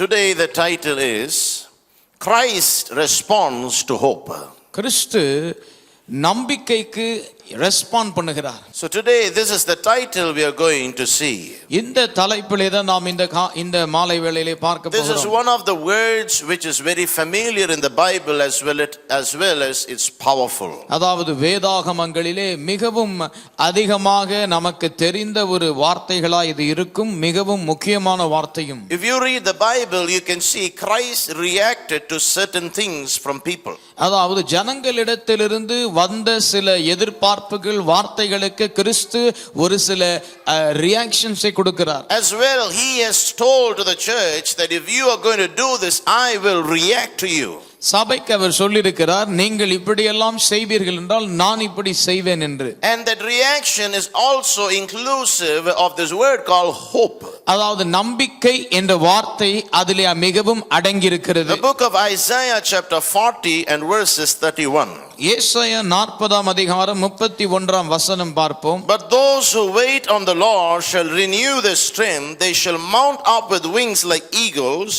Today the title is Christ responds to hope. கிறிஸ்து நம்பிக்கைக்கு respond பண்ணுகிறார். So today this is the title we are going to see. இந்த தலைப்பிலே தான் நாம் இந்த மாலை வேளையிலே பார்க்க போகிறோம். This is one of the words which is very familiar in the Bible as well as it's powerful. அதாவது வேதாகமங்களிலே மிகவும் அதிகமாக நமக்கு தெரிந்த ஒரு வார்த்தைகளாய் இது இருக்கும், மிகவும் முக்கியமான வார்த்தையும். If you read the Bible you can see Christ reacted to certain things from people. அதாவது ஜனங்களிடத்திலிருந்து வந்த சில எதிர்பார்ப்புகள் வார்த்தைகளுக்கு கிறிஸ்து ஒரு சில ரியாக்ஷன்ஸை கொடுக்கிறார். As well he has told to the church that if you are going to do this I will react to you. சபைக்கு அவர் சொல்லியிருக்கிறார், நீங்கள் இப்படியெல்லாம் செய்வீர்கள் என்றால் நான் இப்படி செய்வேன் என்று. And that reaction is also inclusive of this word called hope. அதாவது நம்பிக்கை என்ற வார்த்தை அதிலே மிகவும் அடங்கி இருக்கிறது. The book of Isaiah chapter 40 and verses 31. ஏசாயா 40ஆம் அதிகாரம் 31ஆம் வசனம் பார்ப்போம். But those who wait on the Lord shall renew their strength, they shall mount up with wings like eagles,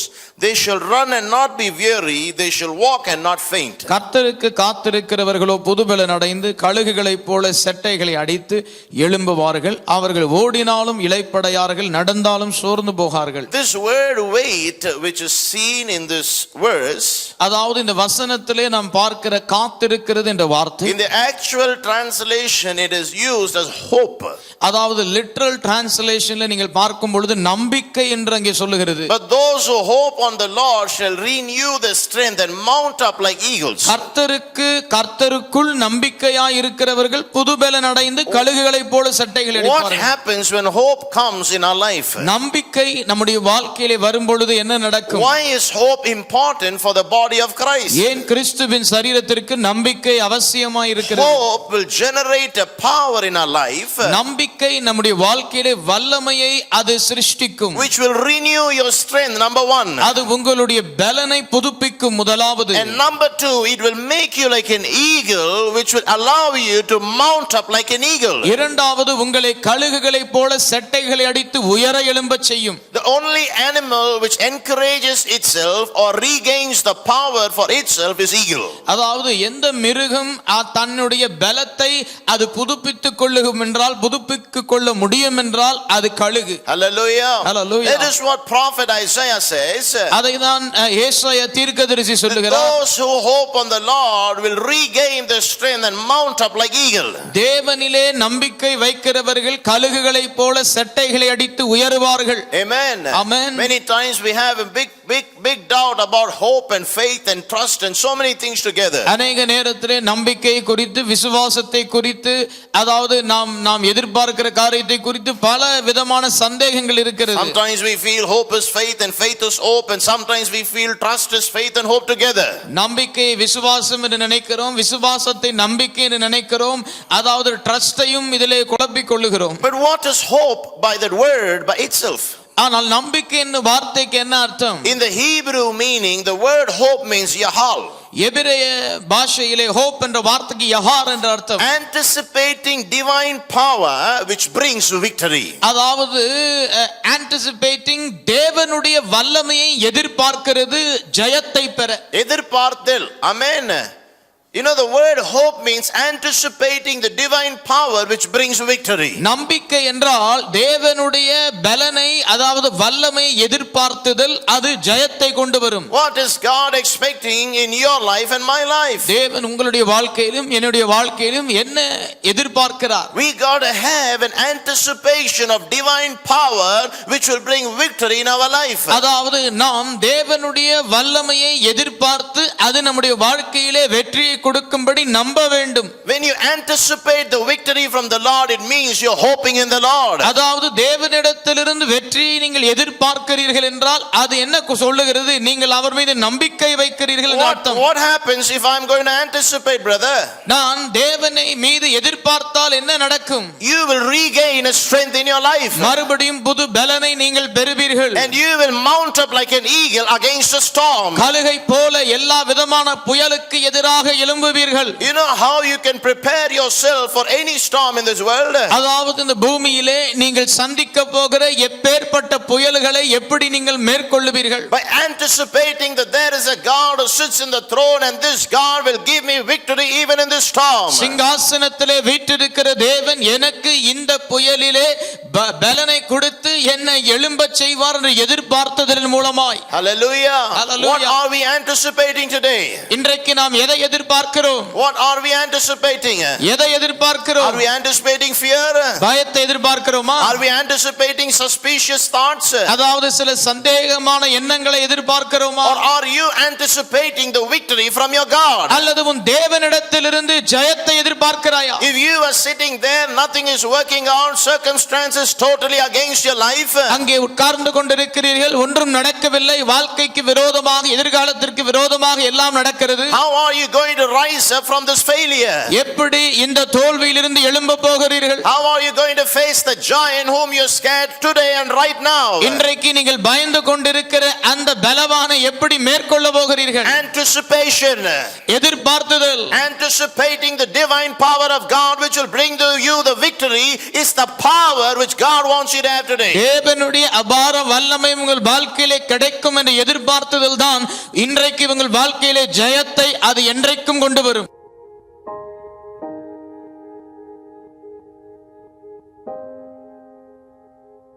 they shall run and not be weary, they shall walk and not faint. கர்த்தருக்கு காத்திருக்கிறவர்களோ புதுபலன் அடைந்து கழுகுகளைப் போல செட்டைகளை அடித்து எழும்புவார்கள், அவர்கள் ஓடினாலும் இளைப்படையார்கள், நடந்தாலும் சோர்ந்து போகார்கள். This word wait which is seen in this verse, அதாவது இந்த வசனத்திலே நாம் பார்க்கிற காத்திருக்கிறது என்ற வார்த்தை, in the actual translation it is used as hope. அதாவது லிட்டரல் டிரான்ஸ்லேஷன்ல நீங்கள் பார்க்கும் பொழுது நம்பிக்கை என்று அங்கே சொல்லுகிறது. But those who hope on the Lord shall renew their strength and mount up like eagles. கர்த்தருக்குள் நம்பிக்கையாய் இருக்கிறவர்கள் புதுபலன் அடைந்து கழுகுகளைப் போல செட்டைகளை அடிப்பார்கள். What happens when hope comes in our life? நம்பிக்கை நம்முடைய வாழ்க்கையிலே வரும் பொழுது என்ன நடக்கும்? Why is hope important for the body of Christ? ஏன் கிறிஸ்துவின் சரீரத்திற்கு நம்பிக்கை அவசியமாய் இருக்கிறது? Hope will generate a power in our life. நம்பிக்கை நம்முடைய வாழ்க்கையிலே வல்லமையை அது சிருஷ்டிக்கும். Which will renew your strength, number one. அது உங்களுடைய பலனை புதுப்பிக்கும் முதலாவது. And number two, it will make you like an eagle, which will allow you to mount up like an eagle. இரண்டாவது, உங்களை கழுகுகளைப் போல செட்டைகளை அடித்து உயர எழும்பச் செய்யும். The only animal which encourages itself or regains the power for itself is eagle. அதாவது எந்த மிருகம் தன்னுடைய பலத்தை அது புதுப்பித்துக் கொள்ளும் என்றால், புதுப்பித்துக் கொள்ள முடியும் என்றால் அது கழுகு. Hallelujah. Hallelujah. That is what prophet Isaiah says. அதைதான் ஏசாயா தீர்க்கதரிசி சொல்லுகிறார். Those who hope on the Lord will regain their strength and mount up like eagle. தேவனிலே நம்பிக்கை வைக்கிறவர்கள் கழுகுகளைப் போல செட்டைகளை அடித்து உயருவார்கள். Amen. Amen. Many times we have a big doubt about hope and faith and trust and so many things together. அநேக நேரத்திலே நம்பிக்கை குறித்து, விசுவாசத்தை குறித்து, அதாவது நாம் எதிர்பார்க்கிற காரியத்தை குறித்து பல விதமான சந்தேகங்கள் இருக்கிறது. Sometimes we feel hope is faith and faith is hope, and sometimes we feel trust is faith and hope together. நம்பிக்கை விசுவாசம் என்று நினைக்கிறோம், விசுவாசத்தை நம்பிக்கை என்று நினைக்கிறோம், அதாவது ட்ரஸ்டையும் இதிலே குழப்பிக் கொள்ளுகிறோம். But what is hope by that word by itself? ஆனால் நம்பிக்கை என்னும் வார்த்தைக்கு என்ன அர்த்தம்? In the Hebrew meaning, the word hope means yahal. எபிரேய பாஷையிலே ஹோப் என்ற வார்த்தைக்கு யஹார் என்ற அர்த்தம். Anticipating divine power which brings victory. அதாவது anticipating தேவனுடைய வல்லமையை எதிர்பார்க்கிறது ஜெயத்தை பெற. எதிர்பார்த்தல். Amen. You know, the word hope means anticipating the divine power which brings victory. நம்பிக்கை என்றால் தேவனுடைய பலனை, அதாவது வல்லமை எதிர்பார்த்துதல், அது ஜெயத்தை கொண்டு வரும். What is God expecting in your life and my life? தேவன் உங்களுடைய வாழ்க்கையிலும் என்னுடைய வாழ்க்கையிலும் என்ன எதிர்பார்க்கிறார்? We got to have an anticipation of divine power which will bring victory in our life. அதாவது நாம் தேவனுடைய வல்லமையை எதிர்பார்த்து அது நம்முடைய வாழ்க்கையிலே வெற்றியை கொடுக்கும்படி நம்ப வேண்டும். When you anticipate the victory from the Lord, it means you're hoping in the Lord. அதாவது தேவனிடத்திலிருந்து வெற்றியை நீங்கள் எதிர்பார்க்கிறீர்கள் என்றால் அது என்ன சொல்லுகிறது? நீங்கள் அவர் மீது நம்பிக்கை வைக்கிறீர்கள் என்று அர்த்தம். What happens if I'm going to anticipate, brother? நான் தேவனை மீது எதிர்பார்த்தால் என்ன நடக்கும்? You will regain a strength in your life. மறுபடியும் புது பலனை நீங்கள் பெறுவீர்கள். And you will mount up like an eagle against a storm. கழுகை போல எல்லா விதமான புயலுக்கு எதிராக எழும்புவீர்கள். You know how you can prepare yourself for any storm in this world? அதாவது இந்த பூமியிலே நீங்கள் சந்திக்க போகிற எப்பேற்பட்ட புயல்களை எப்படி நீங்கள் மேற்கொள்ளுவீர்கள்? By anticipating that there is a God who sits in the throne and this God will give me victory even in this storm. சிங்காசனத்திலே வீற்றிருக்கிற தேவன் எனக்கு இந்த புயலிலே பலனை கொடுத்து என்னை எழும்பச் செய்வார் என்று எதிர்பார்த்ததன் மூலமாய். Hallelujah. Hallelujah. What are we anticipating today? இன்றைக்கு நாம் எதை எதிர்பார்க்கிறோம்? What are we anticipating? எதை எதிர்பார்க்கிறோம்? Are we anticipating fear? பயத்தை எதிர்பார்க்கிறோமா? Are we anticipating suspicious thoughts? அதாவது சில சந்தேகமான எண்ணங்களை எதிர்பார்க்கிறோமா? Or are you anticipating the victory from your God? அல்லது உன் தேவனிடத்திலிருந்து ஜெயத்தை எதிர்பார்க்கிறாயா? If you are sitting there, nothing is working out, circumstances totally against your life. அங்கே உட்கார்ந்து கொண்டிருக்கிறீர்கள், ஒன்றும் நடக்கவில்லை, வாழ்க்கைக்கு விரோதமாக எதிர்காலத்திற்கு விரோதமாக எல்லாம் நடக்கிறது. How are you going to rise up from this failure? எப்படி இந்த தோல்வியிலிருந்து எழும்ப போகிறீர்கள்? How are you going to face the giant whom you scared today and right now? இன்றைக்கு நீங்கள் பயந்து கொண்டிருக்கிற அந்த பலவானை எப்படி மேற்கொள்ள போகிறீர்கள்? Anticipation. எதிர்பார்த்துதல். Anticipating the divine power of God which will bring to you the victory is the power which God wants you to have today. தேவனுடைய அபார வல்லமை உங்கள் வாழ்க்கையிலே கிடைக்கும் என்ற எதிர்பார்த்துதல் தான் இன்றைக்கு உங்கள் வாழ்க்கையிலே ஜெயத்தை அது என்றைக்கும் கொண்டு வரும்.